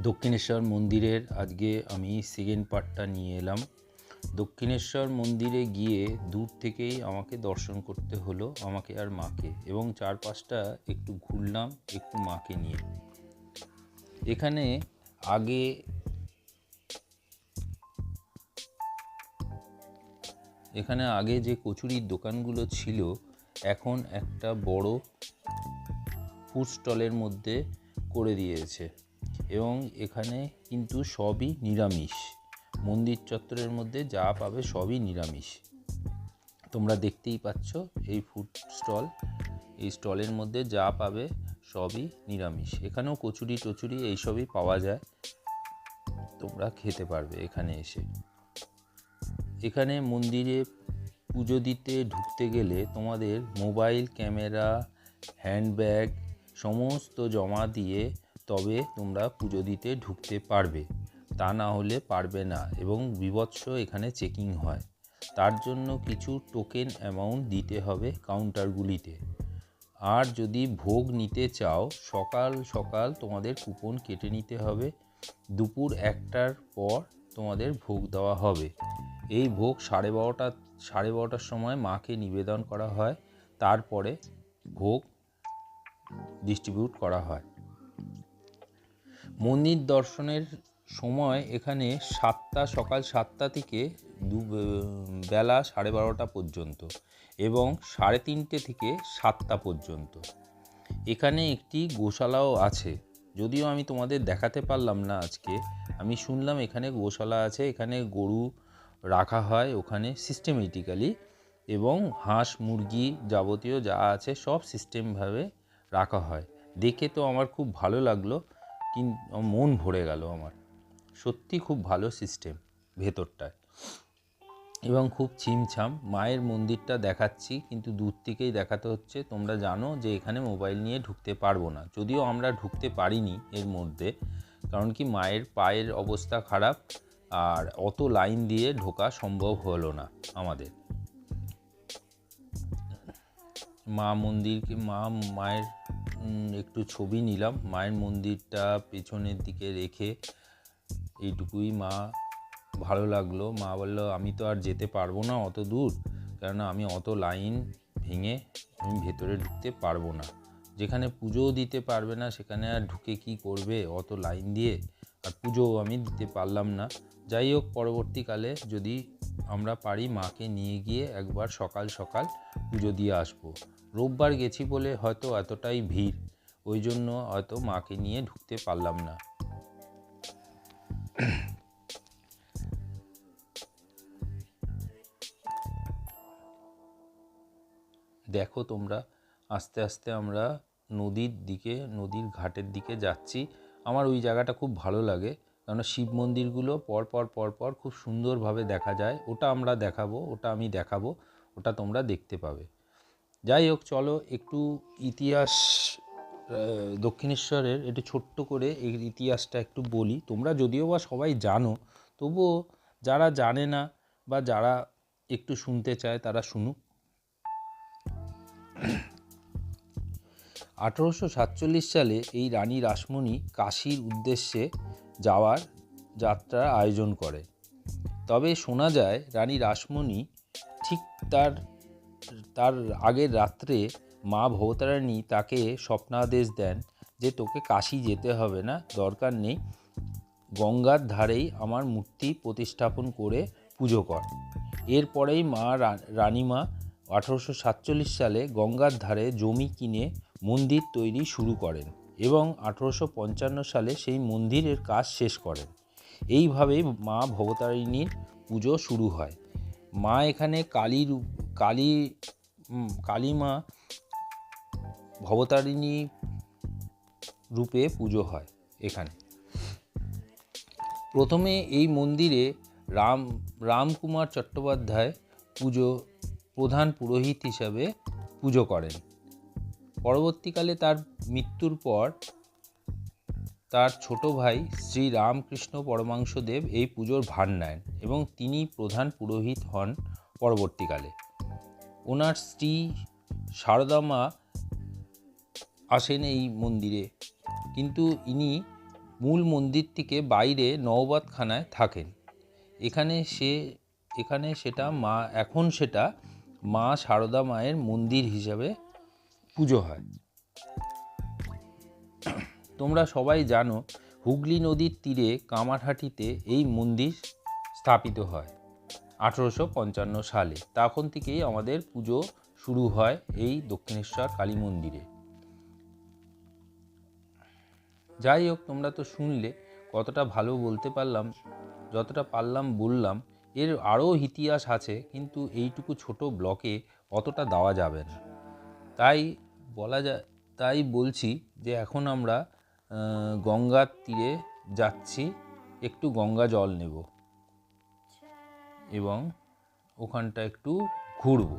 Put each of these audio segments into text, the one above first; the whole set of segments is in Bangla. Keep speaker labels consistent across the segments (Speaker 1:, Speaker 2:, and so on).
Speaker 1: দক্ষিণেশ্বর মন্দিরের আজকে আমি সেকেন্ড পার্টটা নিয়ে এলাম। দক্ষিণেশ্বর মন্দিরে গিয়ে দূর থেকেই আমাকে দর্শন করতে হলো, আমাকে আর মাকে, এবং চারপাশটা একটু ঘুরলাম একটু মাকে নিয়ে। এখানে আগে যে কচুরির দোকানগুলো ছিল এখন একটা বড় ফুড স্টলের মধ্যে করে দিয়েছে, এবং এখানে কিন্তু সবই নিরামিষ। মন্দির চত্বরের মধ্যে যা পাবে সবই নিরামিষ। তোমরা দেখতেই পাচ্ছ এই ফুড স্টল, এই স্টলের মধ্যে যা পাবে সবই নিরামিষ। এখানেও কচুরি টচুরি এইসবই পাওয়া যায়, তোমরা খেতে পারবে এখানে এসে। এখানে মন্দিরে পুজো দিতে ঢুকতে গেলে তোমাদের মোবাইল, ক্যামেরা, হ্যান্ডব্যাগ সমস্ত জমা দিয়ে তবে তোমরা পুজো দিতে ঢুকতে পারবে, তা না হলে পারবে না। এবং বিভৎস এখানে চেকিং হয়, তার জন্য কিছু টোকেন অ্যামাউন্ট দিতে হবে কাউন্টারগুলিতে। আর যদি ভোগ নিতে চাও সকাল সকাল তোমাদের কুপন কেটে নিতে হবে, দুপুর 1টার পর তোমাদের ভোগ দেওয়া হবে। এই ভোগ 12:30টার সময় মাকে নিবেদন করা হয়, তারপরে ভোগ ডিস্ট্রিবিউট করা হয়। মন্দির দর্শনের সময় এখানে সকাল 7টা থেকে বেলা 12:30 পর্যন্ত, এবং 3:30 থেকে 7টা পর্যন্ত। এখানে একটি গোশালাও আছে, যদিও আমি তোমাদের দেখাতে পারলাম না আজকে। আমি শুনলাম এখানে গোশালা আছে, এখানে গরু রাখা হয় ওখানে সিস্টেমেটিক্যালি, এবং হাঁস মুরগি যাবতীয় যা আছে সব সিস্টেমভাবে রাখা হয়। দেখে তো আমার খুব ভালো লাগলো, কিন্তু মন ভরে গেল আমার। সত্যি খুব ভালো সিস্টেম ভেতরটায়, এবং খুব ছিমছাম। মায়ের মন্দিরটা দেখাচ্ছি কিন্তু দূর থেকেই দেখাতে হচ্ছে। তোমরা জানো যে এখানে মোবাইল নিয়ে ঢুকতে পারবো না, যদিও আমরা ঢুকতে পারিনি এর মধ্যে, কারণ কি মায়ের পায়ের অবস্থা খারাপ, আর অত লাইন দিয়ে ঢোকা সম্ভব হলো না আমাদের। মায়ের একটু ছবি নিলাম, মায়ের মন্দিরটা পেছনের দিকে রেখে। এইটুকুই। মা ভালো লাগলো। মা বললো আমি তো আর যেতে পারবো না অত দূর, কেননা আমি অত লাইন ভেঙে আমি ভেতরে ঢুকতে পারবো না। যেখানে পুজোও দিতে পারবে না সেখানে আর ঢুকে কি করবে অত লাইন দিয়ে, আর পুজোও আমি দিতে পারলাম না। যাই হোক, পরবর্তীকালে যদি আমরা পারি মাকে নিয়ে গিয়ে একবার সকাল সকাল পুজো দিয়ে আসবো। রোববার গেছি বলে হয়তো এতটাই ভিড়, ওই জন্য হয়তো মাকে নিয়ে ঢুকতে পারলাম না। দেখো তোমরা, আস্তে আস্তে আমরা নদীর ঘাটের দিকে যাচ্ছি। আমার ওই জায়গাটা খুব ভালো লাগে, কেননা শিব মন্দিরগুলো পরপর খুব সুন্দরভাবে দেখা যায়। ওটা আমি দেখাবো, ওটা তোমরা দেখতে পাবে। যাই হোক, চলো একটু ইতিহাস, দক্ষিণেশ্বরের একটু ছোট্ট করে এই ইতিহাসটা একটু বলি। তোমরা যদিও বা সবাই জানো, তবুও যারা জানে না বা যারা একটু শুনতে চায় তারা শুনুক। 1847 সালে এই রানী রাসমণি কাশীর উদ্দেশ্যে যাত্রার আয়োজন করে। তবে শোনা যায় রানী রাসমণি ঠিক তার আগের রাত্রে মা ভবতারিণী তাকে স্বপ্নাদেশ দেন যে তোকে কাশী যেতে হবে না, দরকার নেই, গঙ্গার ধারেই আমার মূর্তি প্রতিস্থাপন করে পুজো কর। এরপরেই রানীমা 1847 সালে গঙ্গার ধারে জমি কিনে মন্দির তৈরি শুরু করেন, এবং 1855 সালে সেই মন্দিরের কাজ শেষ করেন। এইভাবেই মা ভবতারিণীর পুজো শুরু হয়। মা এখানে কালী মা ভবতারিণী রূপে পুজো হয় এখানে। প্রথমে এই মন্দিরে রামকুমার চট্টোপাধ্যায় প্রধান পুরোহিত হিসাবে পুজো করেন। পরবর্তীকালে তার মৃত্যুর পর তার ছোট ভাই শ্রী রামকৃষ্ণ পরমহংসদেব এই পুজোর ভার নেন, এবং তিনি প্রধান পুরোহিত হন পরবর্তীকালে। ওনার স্ত্রী শারদা মা আসেন এই মন্দিরে, কিন্তু ইনি মূল মন্দির থেকে বাইরে নওবাতখানায় থাকেন। এখানে সেটা মা সারদা মায়ের মন্দির হিসাবে পুজো হয়। তোমরা সবাই জানো হুগলি নদীর তীরে কামারহাটিতে এই মন্দির স্থাপিত হয় 1855 সালে। তখন থেকেই আমাদের পুজো শুরু হয় এই দক্ষিণেশ্বর কালী মন্দিরে। যাই হোক, তোমরা তো শুনলে, কতটা ভালো বলতে পারলাম, যতটা পারলাম বললাম। এর আরও ইতিহাস আছে, কিন্তু এইটুকু ছোট ব্লকে অতটা দেওয়া যাবে না। তাই বলছি যে এখন আমরা গঙ্গার তীরে যাচ্ছি, একটু গঙ্গা জল নেব এবং ওখানটা একটু ঘুরব।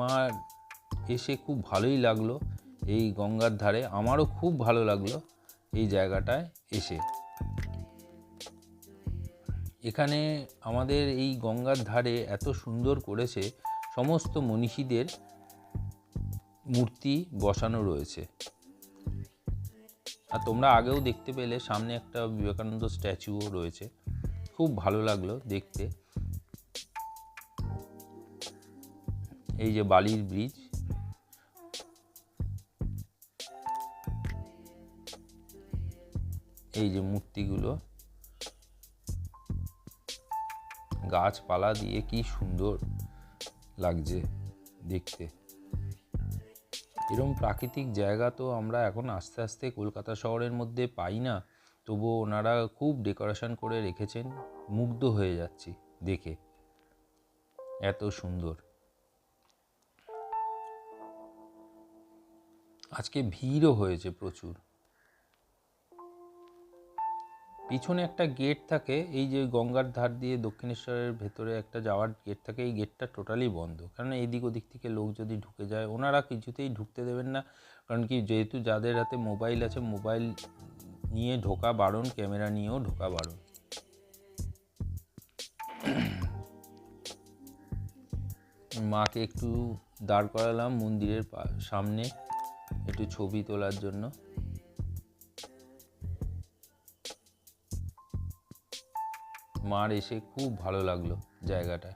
Speaker 1: মার এসে খুব ভালোই লাগলো এই গঙ্গার ধারে। আমারও খুব ভালো লাগলো এই জায়গাটায় এসে। এখানে আমাদের এই গঙ্গার ধারে এত সুন্দর করেছে, সমস্ত মনীষীদের মূর্তি বসানো রয়েছে। আর তোমরা আগেও দেখতে পেলে সামনে একটা বিবেকানন্দ স্ট্যাচুও রয়েছে, খুব ভালো লাগলো দেখতে। এই যে বালির ব্রিজ, এই যে মূর্তিগুলো, গাছপালা দিয়ে কি সুন্দর লাগছে দেখতে। এরকম প্রাকৃতিক জায়গা তো আমরা এখন আস্তে আস্তে কলকাতা শহরের মধ্যে পাই না, তবুও ওনারা খুব ডেকোরেশন করে রেখেছেন। মুগ্ধ হয়ে যাচ্ছি দেখে, এত সুন্দর। আজকে ভিড়ও হয়েছে প্রচুর। পিছনে একটা গেট থাকে, এই যে গঙ্গার ধার দিয়ে দক্ষিণেশ্বরের ভেতরে একটা যাওয়ার গেট থাকে, এই গেটটা টোটালি বন্ধ। কারণ এদিক ওদিক থেকে লোক যদি ঢুকে যায়, ওনারা কিছুতেই ঢুকতে দেবেন না। কারণ কি, যেহেতু যাদের হাতে মোবাইল আছে, মোবাইল নিয়ে ঢোকা বারণ, ক্যামেরা নিয়েও ঢোকা বারণ। মাকে একটু দাঁড় করালাম মন্দিরের সামনে একটু ছবি তোলার জন্য। মার এসে খুব ভালো লাগলো জায়গাটা।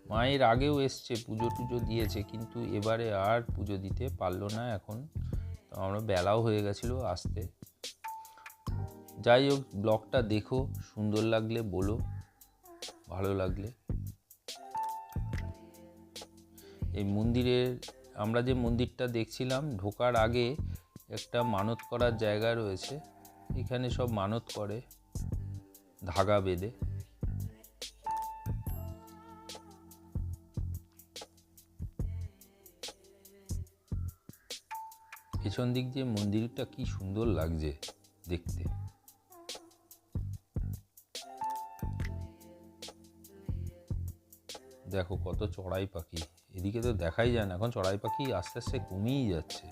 Speaker 1: মায়ের আগেও এসছে, পুজো টুজো দিয়েছে, কিন্তু এবারে আর পুজো দিতে পারলো না। এখন তো আমরা বেলাও হয়ে গেছিলো আসতে। যাই হোক, ব্লগটা দেখো, সুন্দর লাগলে বলো, ভালো লাগলে। এই মন্দিরের, আমরা যে মন্দিরটা দেখছিলাম, ঢোকার আগে একটা মানত করার জায়গা রয়েছে। এখানে সব মানত করে ধাগা বেঁধে। পেছন দিক দিয়ে মন্দিরটা কি সুন্দর লাগছে দেখতে। দেখো কত চড়াই পাখি, এদিকে তো দেখাই যায় না, এখন চড়াই পাখি আস্তে আস্তে কমেই যাচ্ছে।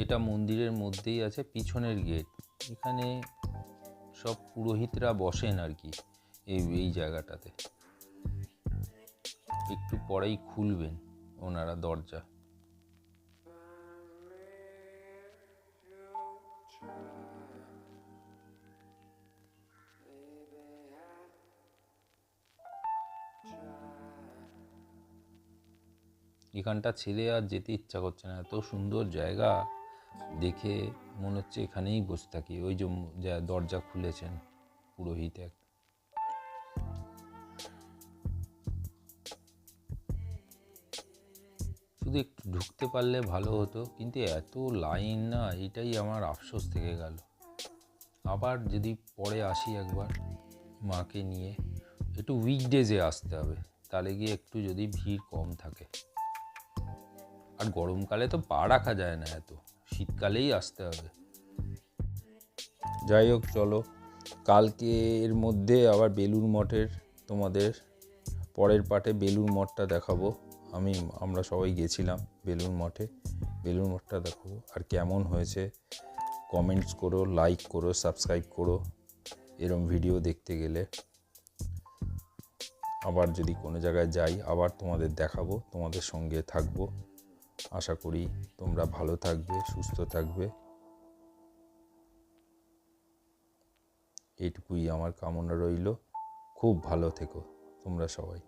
Speaker 1: এটা মন্দিরের মধ্যেই আছে, পিছনের গেট। এখানে সব পুরোহিতরা বসেন আর কি এই জায়গাটাতে। একটু পরেই খুলবেন ওনারা দরজা। এখানটা ছেড়ে আর যেতে ইচ্ছা করছে না, এত সুন্দর জায়গা দেখে মনে হচ্ছে এখানেই বসে থাকি। ওই যে দরজা খুলেছেন পুরোহিত এক। শুধু একটু ঢুকতে পারলে ভালো হতো, কিন্তু এত লাইন না, এটাই আমার আফসোস থেকে গেল। আবার যদি পরে আসি একবার মাকে নিয়ে, একটু উইকডেজে আসতে হবে, তাহলে গিয়ে একটু যদি ভিড় কম থাকে। আর গরমকালে তো পা রাখা যায় না, এত শীতকালেই আসতে হবে। যাই হোক, চলো কালকে এর মধ্যে আবার বেলুড় মঠের তোমাদের পরের পার্টে বেলুড় মঠটা দেখাবো। আমরা সবাই গেছিলাম বেলুড় মঠে, বেলুড় মঠটা দেখাবো। আর কেমন হয়েছে কমেন্টস করো, লাইক করো, সাবস্ক্রাইব করো এরম ভিডিও দেখতে গেলে। আবার যদি কোনো জায়গায় যাই আবার তোমাদের দেখাবো, তোমাদের সঙ্গে থাকবো। আশা করি তোমরা ভালো থাকবে, সুস্থ থাকবে, এইটুকুই আমার কামনা রইল। খুব ভালো থেকো তোমরা সবাই।